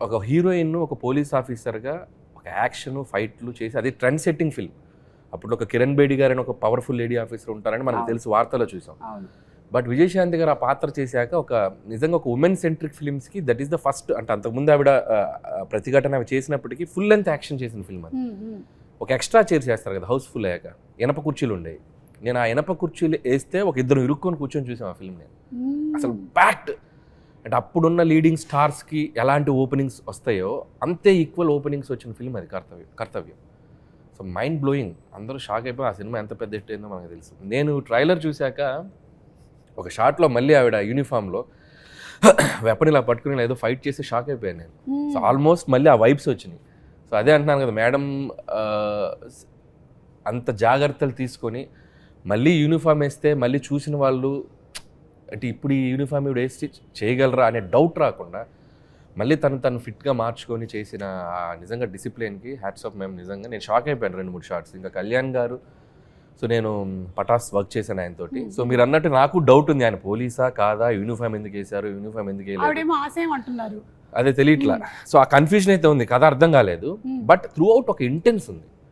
ఒక హీరోయిన్ ఒక పోలీస్ ఆఫీసర్గా ఒక యాక్షన్ ఫైట్లు చేసి అది ట్రెండ్ సెట్టింగ్ ఫిల్మ్. అప్పుడు ఒక కిరణ్ బేడి గారు అని ఒక పవర్ఫుల్ లేడీ ఆఫీసర్ ఉంటారని మనకు తెలుసు, వార్తలో చూసాం. బట్ విజయశాంతి గారు ఆ పాత్ర చేశాక ఒక నిజంగా ఒక ఉమెన్ సెంట్రిక్ ఫిల్మ్స్కి దట్ ఈస్ ద ఫస్ట్. అంటే అంతకుముందు ఆవిడ ప్రతిఘటన అవి చేసినప్పటికీ ఫుల్ లెంత్ యాక్షన్ చేసిన ఫిల్మ్ అది. ఒక ఎక్స్ట్రా చైర్ చేస్తారు కదా హౌస్ఫుల్ అయ్యాక, ఇనప కుర్చీలు ఉండేవి. నేను ఆ ఇనప కుర్చీలు వేస్తే ఒక ఇద్దరు ఇరుక్కొని కూర్చొని చూసాం ఆ ఫిల్మ్. నేను అసలు ప్యాక్డ్. అంటే అప్పుడున్న లీడింగ్ స్టార్స్కి ఎలాంటి ఓపెనింగ్స్ వస్తాయో అంతే ఈక్వల్ ఓపెనింగ్స్ వచ్చిన ఫిల్మ్ అది కర్తవ్యం. So mind blowing. అందరూ షాక్ అయిపోయి ఆ సినిమా ఎంత పెద్ద హిట్ అయిందో మనకు తెలుసు. నేను ట్రైలర్ చూశాక ఒక షాట్లో మళ్ళీ ఆవిడ యూనిఫామ్లో వెపన్ ఇలా పట్టుకుని ఏదో ఫైట్ చేసి షాక్ అయిపోయాను నేను. సో ఆల్మోస్ట్ మళ్ళీ ఆ వైబ్స్ వచ్చినాయి. సో అదే అంటున్నాను కదా మేడం, అంత జాగ్రత్తలు తీసుకొని మళ్ళీ యూనిఫామ్ వేస్తే మళ్ళీ చూసిన వాళ్ళు అంటే ఇప్పుడు ఈ యూనిఫామ్ ఇవి వేసి చేయగలరా అనే డౌట్ రాకుండా మళ్ళీ తను ఫిట్గా మార్చుకొని చేసిన నిజంగా డిసిప్లిన్కి హ్యాట్స్ ఆఫ్ మ్యామ్. నిజంగా నేను షాక్ అయిపోయాను 2-3 షార్ట్స్. ఇంకా కళ్యాణ్ గారు, సో నేను పటాస్ వర్క్ చేశాను ఆయనతోటి. సో మీరు అన్నట్టు నాకు డౌట్ ఉంది, ఆయన పోలీసా కాదా, యూనిఫామ్ ఎందుకు వేశారు, యూనిఫామ్ ఎందుకు వేయలేదు అదే తెలియట్లా. సో ఆ కన్ఫ్యూజన్ అయితే ఉంది, కథ అర్థం కాలేదు. బట్ త్రూ అవుట్ ఒక ఇంటెన్స్ ఉంది.